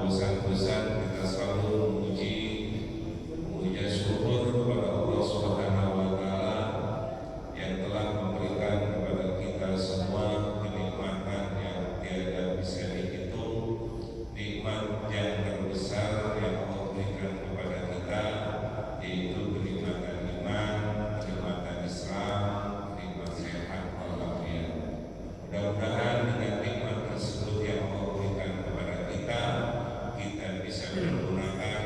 bosan-bosan kita selalu memuja syukur kepada Allah Subhanahu wa Ta'ala yang telah memberikan kepada kita semua kenikmatan yang tiada bisa dihitung, nikmat yang terbesar yang Allah berikan kepada kita, yaitu kenikmatan iman, kenikmatan Islam, nikmat sehat walafiat. Mudah-mudahan dengan nikmat tersebut yang Allah berikan kepada kita, kita bisa menggunakan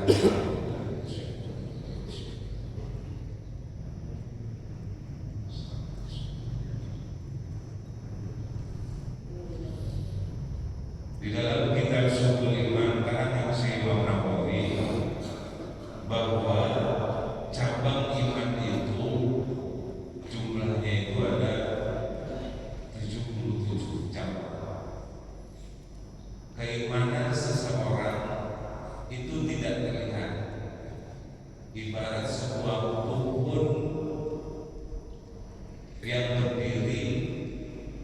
Di dalam kitab Syukur Iman terangkan Imam Nawawi bahwa cabang iman itu jumlahnya itu ada 77 cabang. Keimanan seseorang itu tidak terlihat, ibarat sebuah pohon yang berdiri,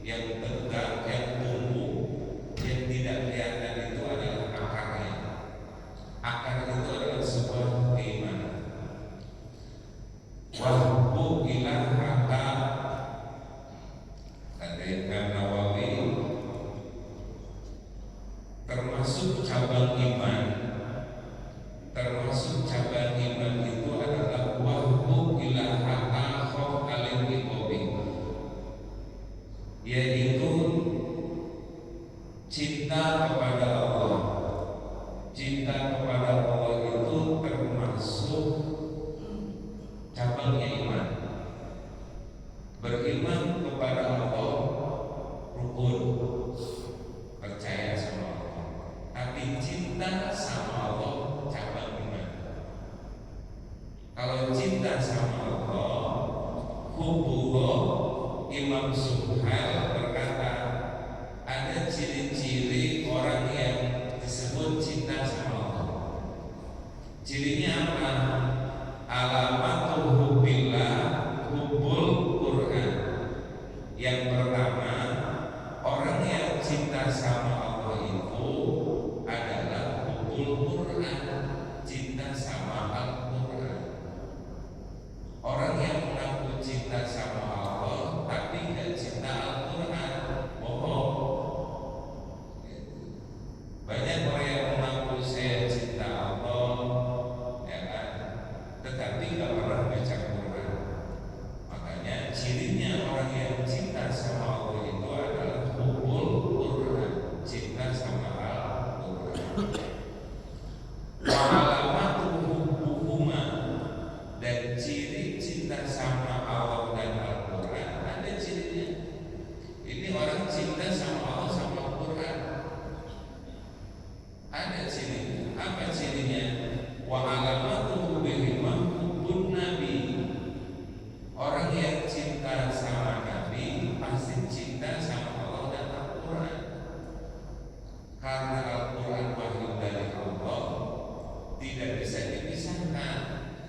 yang tegak, yang tumbuh, yang tidak kelihatan itu adalah akarnya. Akar itu adalah sebuah keimanan. Wahbu ilahaka, kata Imam Nawawi, termasuk cabang iman itu adalah wahbu ilahaka khof al-iqobi, yaitu cinta kepada Allah. Cinta kepada Allah itu termasuk cabangnya iman. Beriman kepada Allah rukun, percaya sama Allah. Tapi cinta sama Allah cabang iman. Kalau cinta sama Allah, hubullah, Imam Subhal berkata ada ciri-ciri orang yang disebut cinta sama Allah. Cirinya apa? Alamatul hubbillah, hubbul Quran. Yang pertama, orang yang cinta sama Allah itu adalah hubbul Quran, cinta sama Al-Quran. Orang yang mengaku cinta sama Allah tapi tidak cinta Al-Quran, bohong. Banyak orang yang mengaku saya cinta Allah, ya kan, tetapi tidak pernah baca Quran. Makanya cirinya orang yang cinta sama Allah itu adalah hubbul Quran, cinta sama Al-Quran. Wa alamatu hubbuhuma, dan ciri cinta sama Allah dan Al-Quran ada cirinya. Ini orang cinta sama Allah sama Al-Quran, ada cirinya. Apa cirinya? Wa alamatuhu bihima hubbun nabi. Orang yang cinta sama Nabi pasti cinta sama Allah dan Al-Quran. Karena Al-Quran wahyu dari Allah, tidak bisa dipisahkan.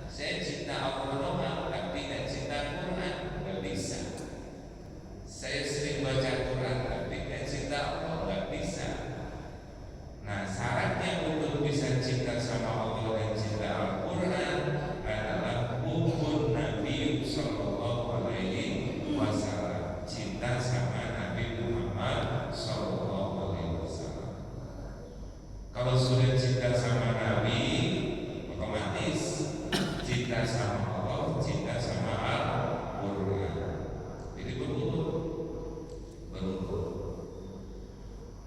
Saya cinta Allah doang tapi tidak cinta Al-Quran, nggak bisa. Saya sering baca Quran tapi tidak cinta Allah, nggak bisa. Nah, syaratnya untuk bisa cinta sama Allah dan cinta Al-Quran adalah hubbun Nabi sallallahu alaihi wasallam, cinta sama Nabi Muhammad sallallahu alaihi wasallam. Kalau sudah cinta sama Nabi, otomatis cinta sama Allah, cinta sama Al-Quran. Jadi berurut.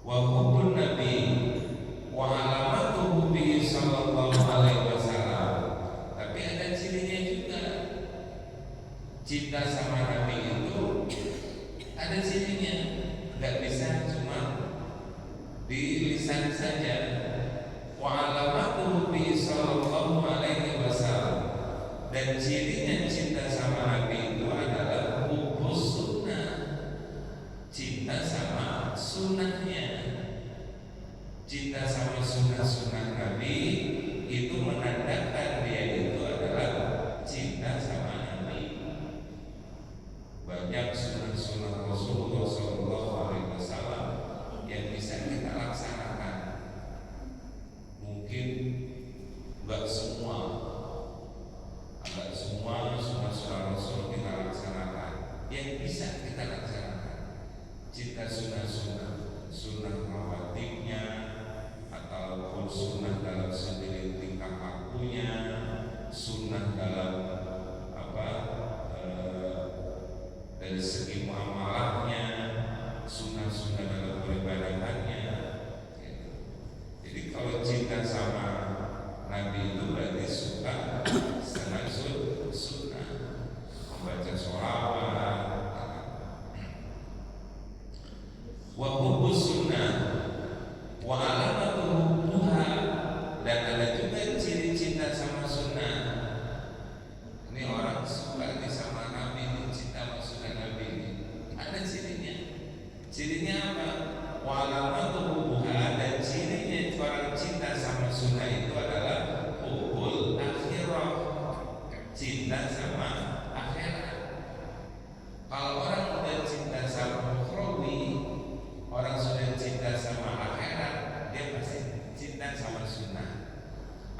Wa hubbun Nabi wa alamatuhu bihi sallallahu alaihi wasallam. Tapi ada cirinya juga. Cinta sama Nabi itu ada cirinya. Tidak bisa cuma di lisan saja. Wa alamatuhu bihi sallallahu alaihi wasallam. Dan cirinya cinta sama Nabi itu adalah hubbus sunnah, cinta sama sunnahnya. Cinta sama sunnah-sunnah Nabi itu menandakan dia itu adalah cinta sama Nabi. Banyak sunnah-sunnah Rasulullah SAW yang bisa kita laksanakan.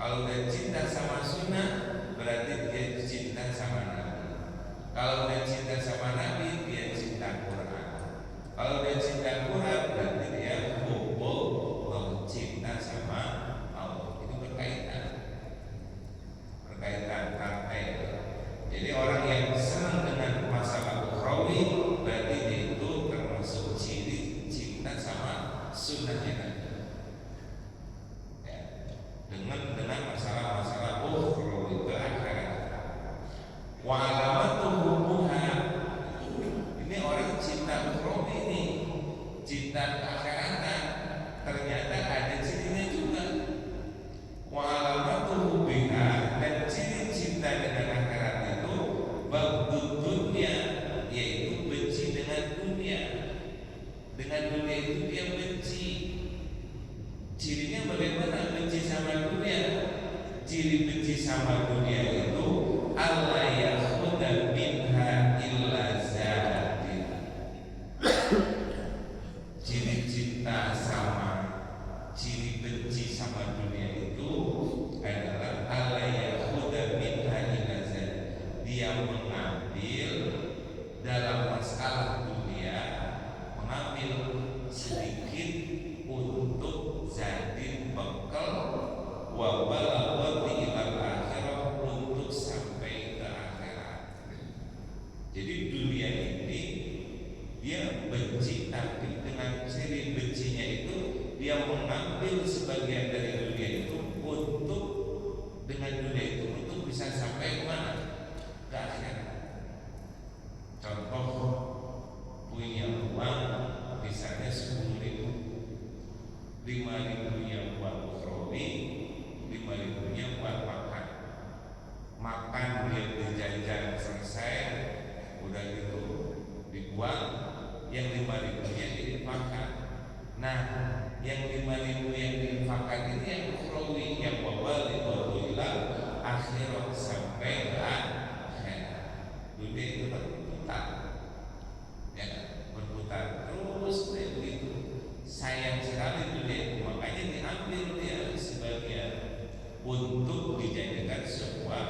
Kalau udah cinta sama sunnah, berarti dia cinta sama Nabi. Kalau udah cinta sama Nabi, dia cinta Quran. Kalau dia cinta Quran, berarti dia hubung cinta sama Allah. Itu berkaitan rantai. Jadi orang yang senang dengan masalah ukhrawi, berarti dia itu termasuk ciri cinta sama sunnahnya Nabi. Ya. Dengan masalah-masalah ukhrawi ke akhirat. Wa alamatuhu buha. Ini orang cinta ukhrawi ini, cinta akhiratan, ternyata ada cirinya juga. Wa alamatuhu biha, dan ciri cinta dengan akhirat itu baghdud dunya, yaitu benci dengan dunia. Dengan dunia itu dia benci. Cirinya bagaimana benci sama dunia? Ciri benci sama dunia itu alla yakhudha minha illa zahadin. Ciri benci sama dunia itu adalah alla yakhudha minha illa zahadin. Dia mengambil dalam masalah dunia, mengambil sedikit untuk zadin bekal wa balagati ilal akhirah, untuk sampai ke akhirat. Jadi dunia ini dia benci, tapi dengan ciri bencinya itu dia mengambil sebagian dari dunia itu untuk, dengan dunia itu untuk bisa sampai mana? Ke akhirat. Contoh, punya uang misalnya 10.000, 5.000-nya buat ukhrawi, 5.000-nya buat makan. Makan dia berjajan selesai, udah gitu dibuang, yang 5.000-nya diinfakkan. Nah, yang 5.000 yang diinfakkan ini yang ukhrawi, yang wabal ila akhirat, sampai ke akhirat. Dunia itu berputar, ya, berputar terus begitu. Sayang sekali dunia, makanya diambil dia sebagian untuk dijadikan sebuah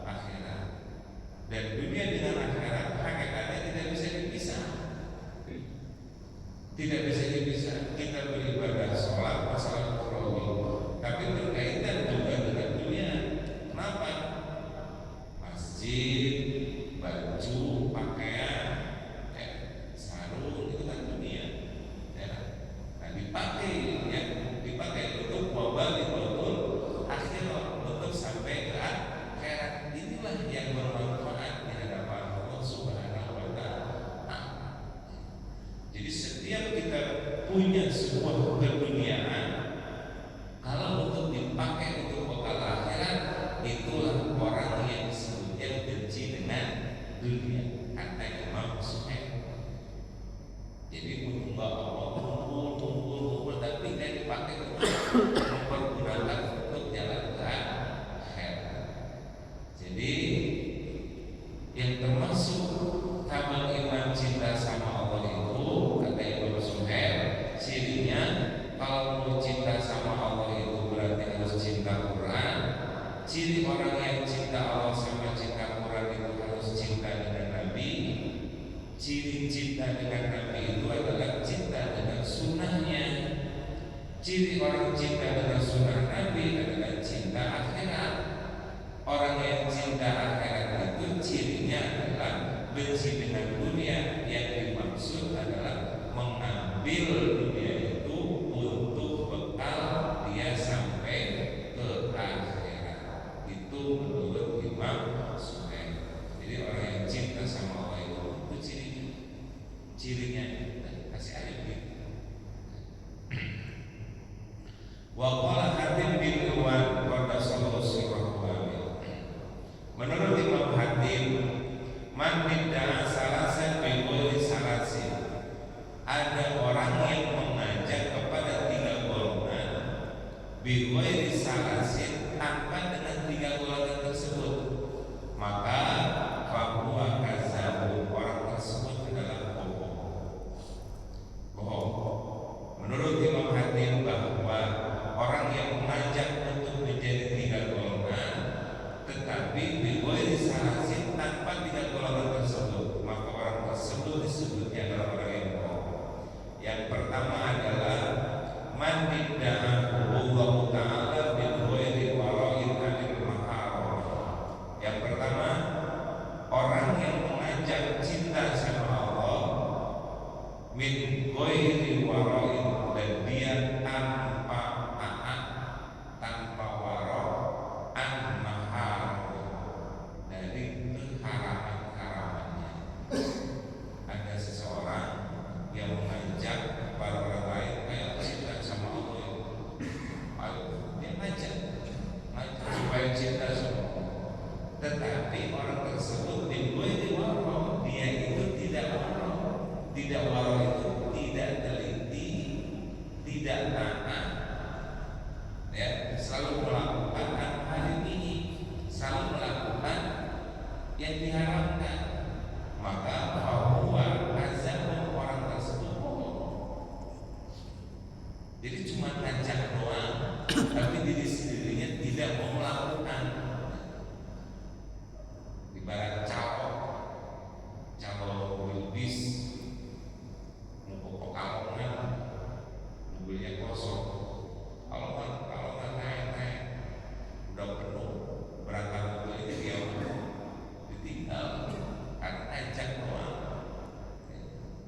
akhirat. Dan dunia dengan akhirat hakikatnya tidak bisa dipisah. Tidak bisa dipisah. Kita beribadah sholat masalah ukhrawi, tapi berkaitan juga dengan dunia. Kenapa? Masjid, baju, pakaian, sarung, itu kan dunia. Ya. Nah, dipakai untuk wabal betul akhirat, untuk sampai ke akhirat. Inilah yang bermanfaat di hadapan Allah Subhanahu wa Ta'ala. Jadi setiap kita punya sebuah keduniaan, kalau untuk dipakai untuk bekal akhirat, itulah orang yang disebutnya benci dengan dunia. Kata Imam Suhaib. Jadi enggak kumpul, tapi tidak dipakai untuk mempergunakan untuk jalan ke akhirat. Jadi yang termasuk kamal iman cinta sama Allah itu, kata Imam Suhaib, cirinya kalau mau cinta sama Allah itu berarti harus cinta Quran. Ciri orang yang cinta Allah sama cinta Quran itu harus cinta dengan Nabi. Ciri cinta dengan Nabi itu adalah cinta dengan sunnahnya. Ciri orang cinta dengan sunnah Nabi adalah cinta akhirat. Orang yang cinta akhirat itu cirinya adalah benci dengan dunia. Yang dimaksud adalah mengambil dunia itu untuk bekal dia sampai ke akhirat. Itu menurut Imam Suhaib. Jadi orang yang cinta sama Allah itu cirinya kasih aja begitu. Wa qala Hatim bin Iwan qadasallahu sirrahu amin. Menurut Imam Hatim, man bid'a salasan bi ghairi salasin, ada orang yang mengajak kepada 3 golongan bi ghairi salasin, tanpa dengan 3 golongan tersebut, maka fahuwa kadzabun, orang tersebut adalah bohong. Menurut Imam Hatim bahwa orang yang mengajak untuk menjadi 3 tersebut dibuat waro, dia itu tidak waro. Tidak waro itu tidak teliti, tidak taat, ya, selalu melakukan hal ini, selalu melakukan yang diharamkan, maka bahwa azab orang tersebut bohong. Jadi cuma ngajak doang, tapi diri sendirinya tidak mau melakukan. Ibarat calo bis, mau pekalongan, mobilnya kosong. Kalau nggak naik udah penuh, berangkat mobilnya dia ditinggal karena ngajak doang.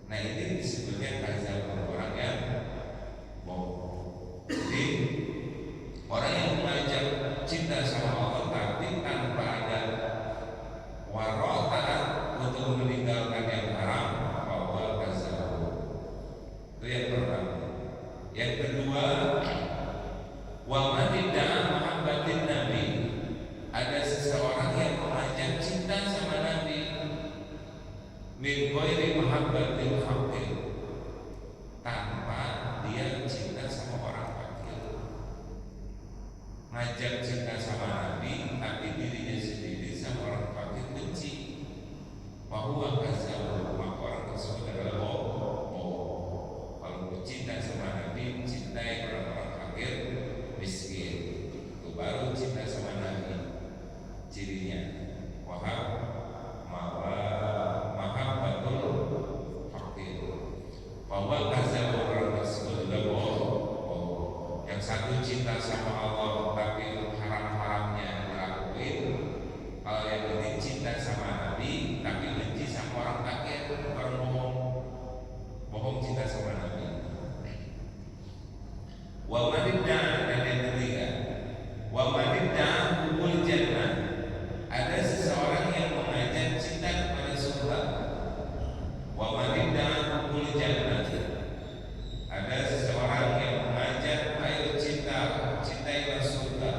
Nah ini disebutnya azab orang yang bohong. Jadi orang yang mengajak cinta sama Allah tapi tanpa ada waro, taat untuk meninggalkan yang haram, bahwa kazab. Itu yang pertama. Yang kedua, wa man idda'a mahabbatin nabi, ada seseorang yang mengajak cinta sama Nabi min ghairi mahabbatil fakir, tanpa dia cinta sama orang fakir. Ngajak cinta sama Nabi tapi dirinya sendiri sama orang fakir benci, bahwa kazab, maka orang tersebut adalah bohong. Kalau cinta sama Nabi, cintai orang-orang fakir miskin, itu baru cinta sama Nabi. Cirinya mahabbatul fakir, bahwa kazab orang tersebut juga bohong. Yang satu cinta sama Allah tapi haram-haramnya dilakuin. Kalau yang ini cinta sama Nabi tapi benci sama orang fakir, orang bohong cinta sama Nabi. Wa manidda, dan yang ketiga, wa manidda hubul jannah, ada seseorang yang mengajak cinta kepada surga. Wa manidda hubul jannah, ada seseorang yang mengajak ayo cintailah surga,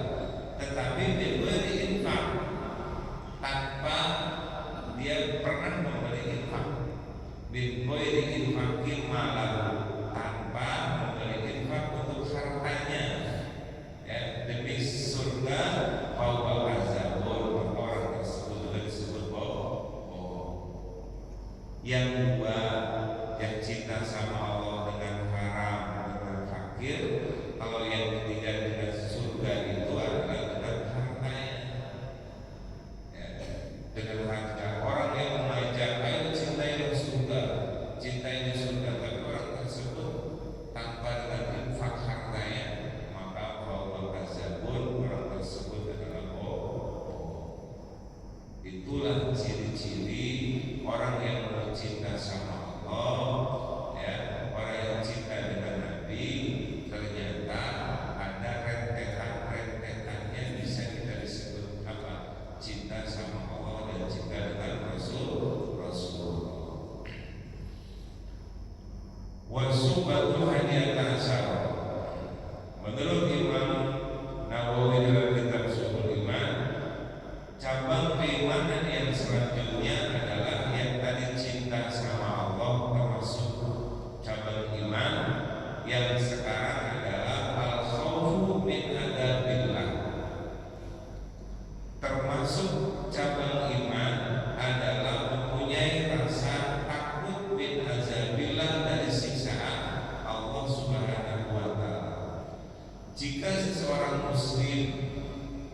tetapi diberi infak, tanpa dia pernah memberi infak. Bin ghairi infakin malahu, tanpa memberi infak untuk hartanya, ya, demi surga, bahwa kazabun, orang tersebut juga disebut bohong. Yang dua, yang cinta sama Allah dengan haram, dengan fakir. Kalau yang ketiga dengan surga itu adalah dengan hartanya, ya, dengan harta. Orang yang mengajak ayo cintailah surga, cintailah surga, tapi orang tersebut tanpa dengan infak hartanya, maka bahwa kazabun, orang tersebut adalah bohong. Itulah ciri-ciri orang yang cinta sama Allah, ya, orang yang cinta dengan Nabi. Ternyata ada rentetan-rentetannya, bisa kita disebut apa? Cinta sama Allah dan cinta dengan Rasulullah. Wasubatul hadiyata asyara, menurut Imam Nawawi dalam kitab Subul Iman, cabang keimanan yang selanjutnya adalah yang tadi cinta sama Allah, termasuk cabang iman yang sekarang adalah al-khawfu min adabillah. Termasuk cabang iman adalah mempunyai rasa takut min azabillah, dari siksaan Allah Subhanahu wa ta'ala. Jika seseorang muslim,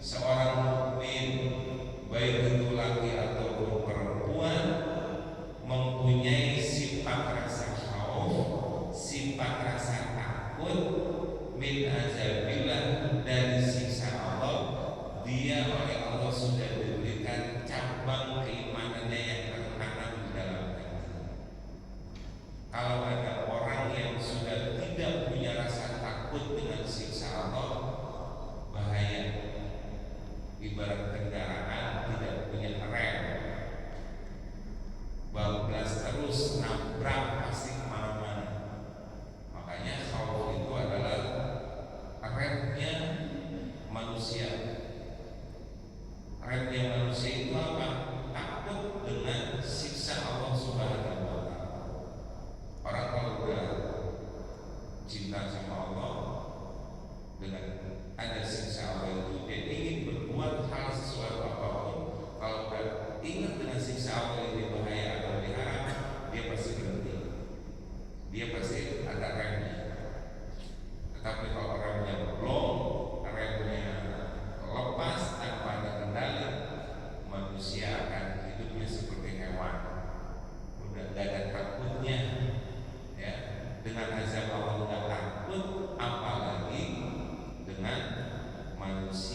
seorang mukmin, baik itu laki ataupun perempuan, mempunyai sifat rasa khauf, sifat rasa takut min azabillah, dari siksa Allah, dia oleh Allah sudah diberikan cabang keimanannya yang tertanam di dalam hati. Kalau ada orang yang sudah tidak punya rasa takut dengan siksa Allah, bahaya. Ibarat kendaraan tidak punya rem, bablas terus nabrak pasti kemana-mana. Makanya khauf itu adalah remnya manusia. Remnya manusia itu apa? Takut.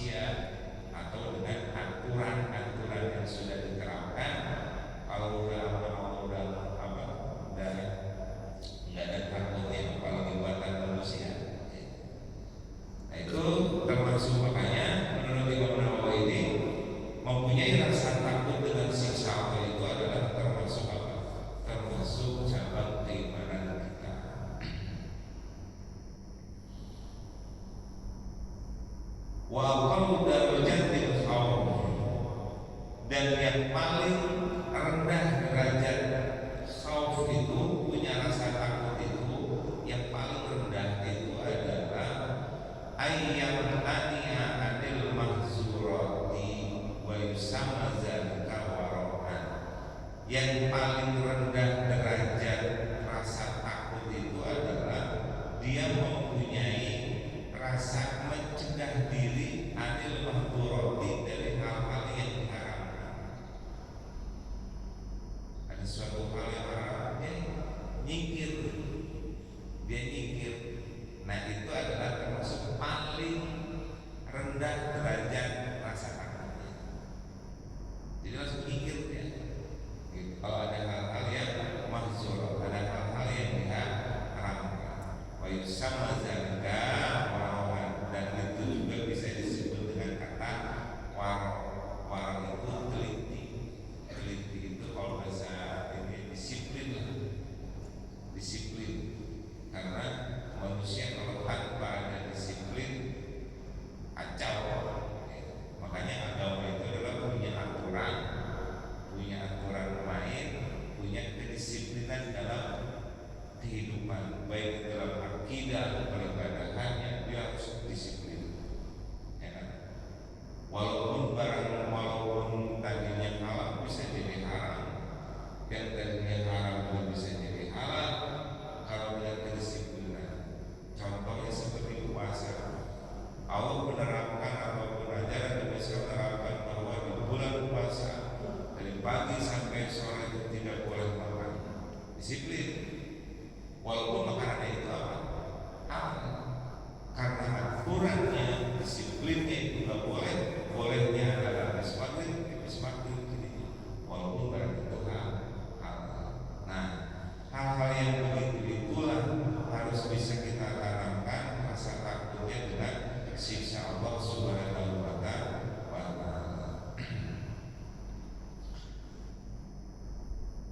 manusia atau dengan aturan-aturan yang sudah diterapkan. Kalau udah nggak ada takutnya apalagi buatan manusia. Nah, itu termasuk, makanya menurut Imam Nawawi ini mempunyai rasa takut dengan siksa Allah itu adalah termasuk apa? Termasuk cabang keimanan kita. Wa aqallu darajatil khawf, dan yang paling rendah derajat khauf itu, punya rasa takut itu, yang paling rendah itu adalah ayyam tani'a anil mahzurati wa yusamma zalika wara'an. Yang paling rendah derajat rasa takut itu adalah dia mempunyai rasa mencegah diri anil mahzurati, dari hal-hal yang diharamkan. Ada suatu hal yang haram, dia nyingkir. Nah, itu adalah termasuk paling rendah derajat rasa takutnya. Jadi langsung nyingkir ya. Gitu. Kalau ada hal-hal yang mahzur, ada hal-hal yang diharamkan, wa yusamma zalika warawan, dan itu juga bisa disebut dengan kata warok. Warok itu teliti. Teliti itu kalau bahasa ini disiplin lah. Disiplin, karena manusia kalau tanpa ada disiplin kacau. Makanya agama itu adalah punya aturan main, punya kedisiplinan dalam kehidupan, baik dalam akidah, peribadahannya, dia harus disiplin. Ya kan? Walaupun tadinya halal bisa jadi haram, dan tadinya haram pun bisa jadi halal kalau dengan kedisiplinan. Contohnya seperti puasa. Allah menerapkan ataupun ajaran Nabi SAW menerapkan bahwa di bulan puasa dari pagi sampai sore itu tidak boleh makan. Disiplin. Walaupun makanannya itu apa? Halal. Karena aturannya, disiplinnya itu nggak boleh. Bolehnya adalah habis maghrib jadinya. Walaupun barang itu halal. Nah, hal-hal yang begitu itulah harus bisa kita tanamkan rasa takutnya dengan siksa Allah Subhanahu wa ta'ala.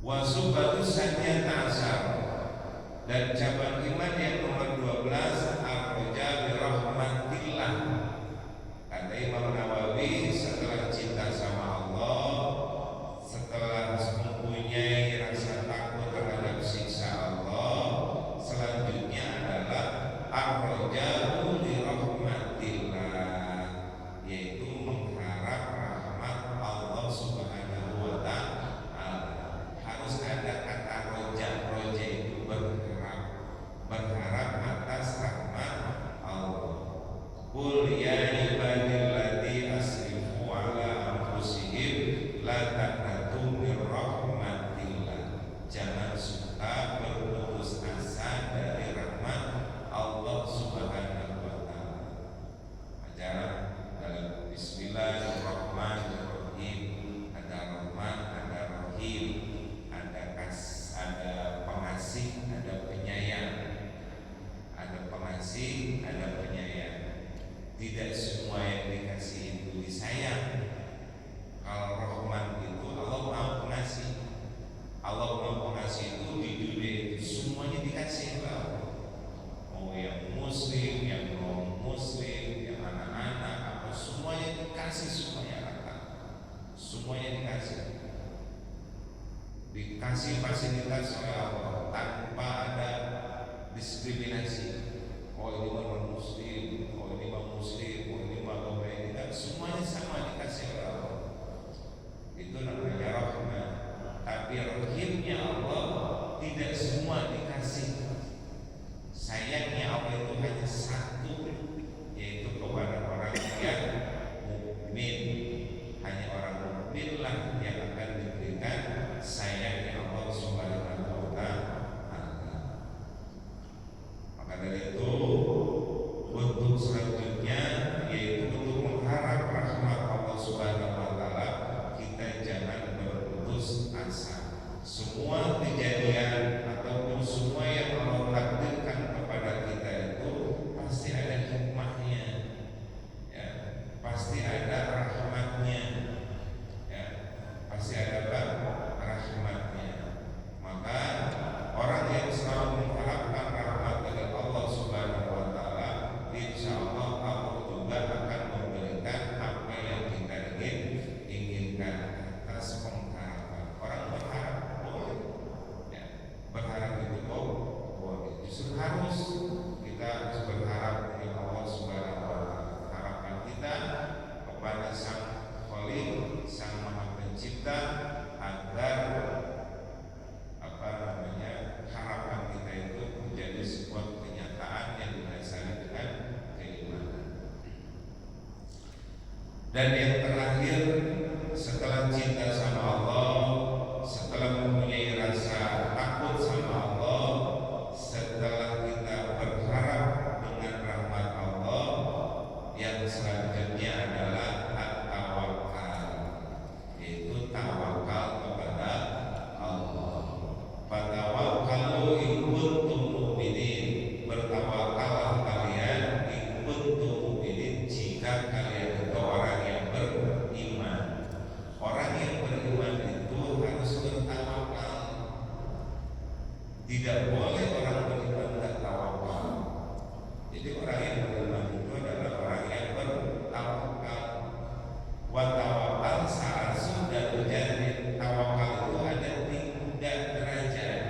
Wa subatu saniyata asar, dan cabang iman yang nomor 12 ar-raja bi rahmatillah. Kata Imam Nawawi, setelah cinta sama Allah, setelah mempunyai rasa takut terhadap siksa Allah, selanjutnya adalah ar-raja'u li rahmatillah, yaitu mengharap rahmat Allah Subhanahu wa ta'ala. Harus ada kata roja itu berharap atas rahmat Allah. Qul ya ibadillati asrifu ala anfusihim la taqnatu min rahmatillah. Jangan suka berputus asa dari rahmat Allah Subhanahu wa ta'ala. Ajaran dalam Bismillahirrahmanirrahim, ada rahmat, ada rahim, ada pengasih, ada penyayang. Ada pengasih, ada penyayang. Tidak semua yang dikasih itu disayang. Kalau rahman itu Allah Maha Pengasih. Allah Maha Pengasih itu di dunia itu semuanya dikasih Allah. Mau yang muslim, yang non muslim, yang anak-anak, apa semuanya dikasih, semuanya rata. Semuanya dikasih fasilitas oleh Allah tanpa ada diskriminasi. Oh ini non muslim, oh ini muslim, oh ini agama ini, kan semuanya sama dikasih oleh Allah. Itu namanya rahmat. Tapi rahimnya Allah tidak semua dikasih. Sayangnya Allah itu hanya satu, yaitu kepada orang yang mukmin. Hanya orang mukmin lah yang akan diberikan sayangnya Allah Subhanahu wa ta'ala. Maka dari itu bentuk selanjutnya yaitu bentuk Pencipta agar harapan kita itu menjadi sebuah kenyataan yang didasari dengan keimanan. Dan yang terakhir, setelah cinta sama Allah, setelah mempunyai rasa takut sama Allah, setelah kita berharap dengan rahmat Allah, yang selanjutnya adalah at-tawakal, yaitu tawakal kepada Allah. Fatawakkalu in kuntum mu'minin, bertawakallah kalian in kuntum mu'minin, jika kalian itu orang yang beriman. Orang yang beriman itu harus bertawakal. Tidak boleh orang beriman tidak tawakal. Jadi orang yang beriman itu adalah orang yang bertawakal. Wa tawakal sa'asun dan jadi tawakal itu ada 3 derajat,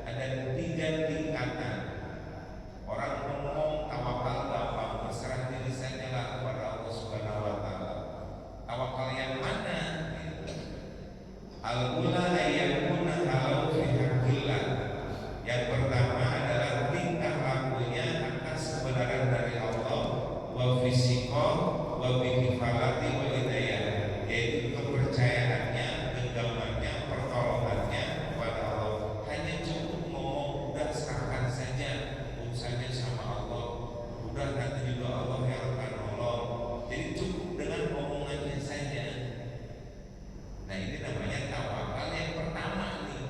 ada 3 tingkatan. Orang ngomong tawakal gampang, berserah diri saja lah kepada Allah Subhanahu wa taala. Tawakal yang mana? Al-ula ayyakuna halau fi haqqillah. Yang pertama adalah tingkah lakunya atas kebenaran dari Allah, wa fisiqah wa bikifalati wa hidayah, yaitu kepercayaannya, genggamannya, pertolongannya kepada Allah. Hanya cukup ngomong, udah serahkan saja urusannya sama Allah, udah nanti juga Allah yang akan nolong. Jadi cukup dengan omongannya saja. Nah, ini namanya tawakal yang pertama nih.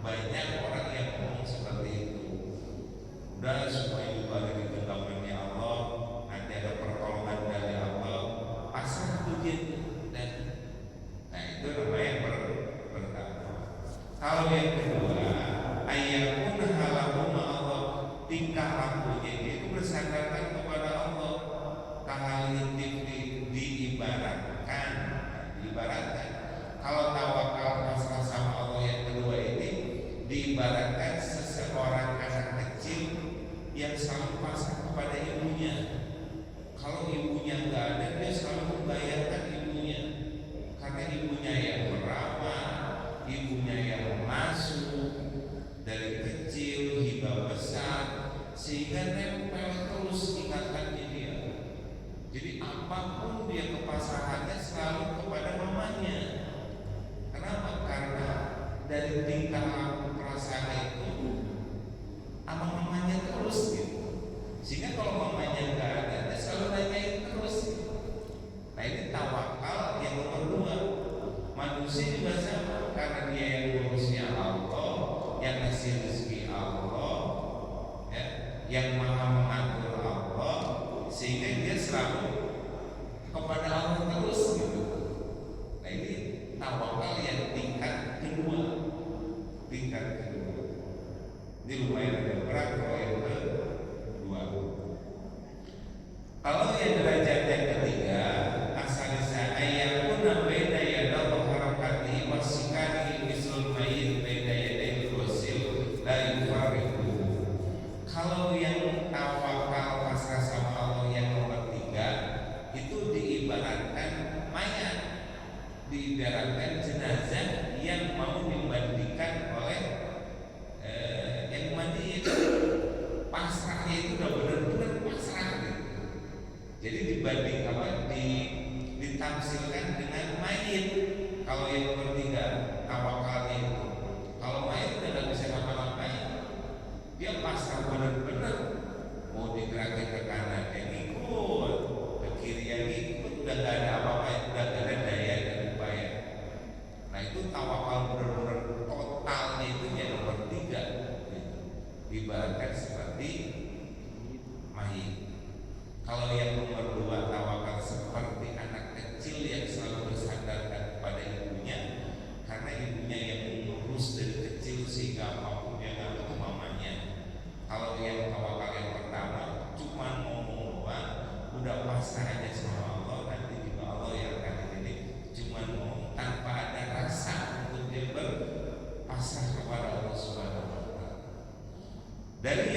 Banyak orang yang ngomong seperti itu. Udah semua itu ada di genggamannya Allah, nanti ada pertolongan dari Allah, pasrah begitu. Dan nah, itu namanya pertama. Kalau yang kedua, ayyakuna halahu Allah, tingkah lakunya itu bersandarkan kepada Allah. Kahalitif diibaratkan. Kalau tawakal pasrah sama Allah yang kedua ini diibaratkan seseorang anak kecil yang selalu pasrah kepada ibunya. Kalau ibunya nggak ada, dia selalu membayangkan ibunya, karena ibunya yang merawat, ibunya yang mengasuh dari kecil hingga besar, sehingga nempel terus ingatannya dia. Jadi apapun dia kepasrahannya selalu kepada mamanya. Kenapa? Karena dari tingkah laku perasaan itu sama mamanya terus gitu. Sehingga kalau mamanya nggak ada, dia selalu nanyain terus. Nah, ini tawakal yang nomor 2. Manusia juga sama, karena dia yang ngurusnya Allah, yang ngasih rezeki Allah, ya, yang maha mengatur Allah, sehingga dia selalu kepada Allah terus gitu. Nah, ini tawakal yang tingkat kedua. Ini lumayan agak berat kalau yang kedua. Kalau yang derajat yang ketiga, asalisa ayyakuna baina yadallahi harakatihi wasikanihi mislul mayyit baina yadayil wasil la yufariqu. Kalau yang tawakal pasrah sama Allah yang nomor 3, itu diibaratkan mayat, diibaratkan jenazah yang mau dimandikan oleh yang mandi itu. Pasrahnya itu udah benar-benar pasrah gitu. Jadi dibanding ditamsilkan dengan mayit. Kalau yang nomor 3 tawakalnya itu, kalau mayit udah nggak bisa ngapa-ngapain, dia pasrah benar-benar. Mau digerakin ke kanan yang ikut, ke kiri yang ikut, udah nggak ada apa-apa, udah nggak ada daya dan upaya. Nah, itu tawakal benar-benar totalnya itu yang nomor 3 gitu. Ibaratkan seperti mayit. Kalau yang nomor 2 tawakal seperti anak kecil yang selalu bersandarkan kepada ibunya, karena ibunya yang mengurus dari kecil sehingga apapun dia nggak ke mamanya. Kalau yang tawakal yang pertama cuma ngomong doang, udah pasrah aja sama Allah, nanti juga Allah yang akan ini, cuma ngomong tanpa ada rasa untuk dia berpasrah kepada Allah Subhanahu wa taala. Dari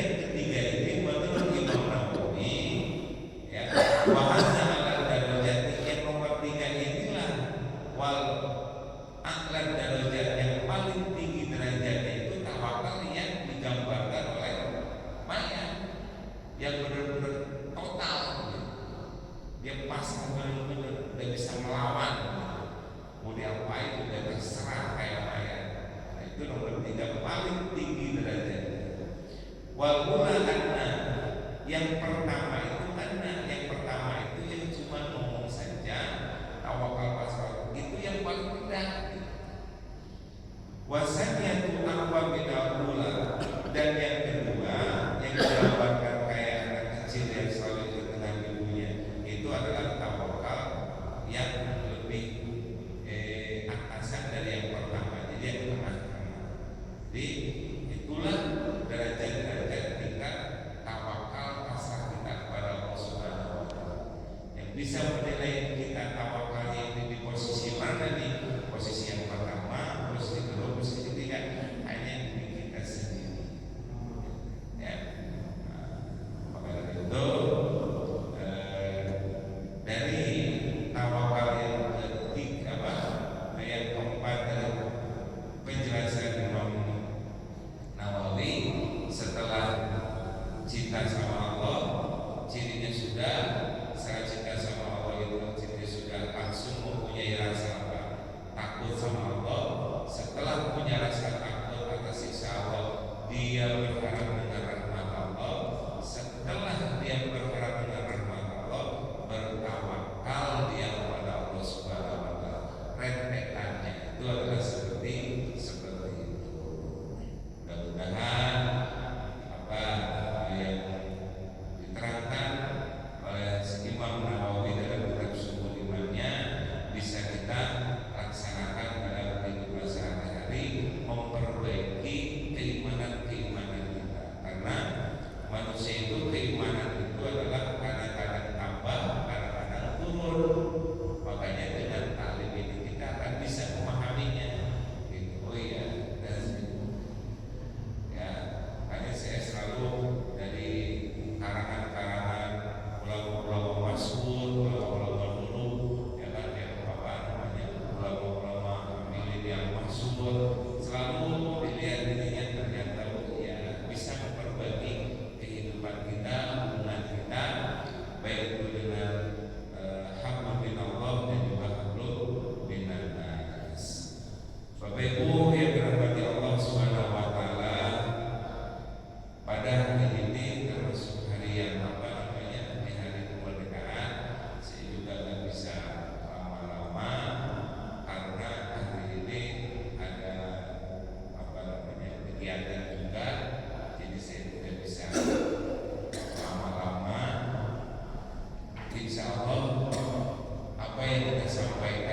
yang kita sampaikan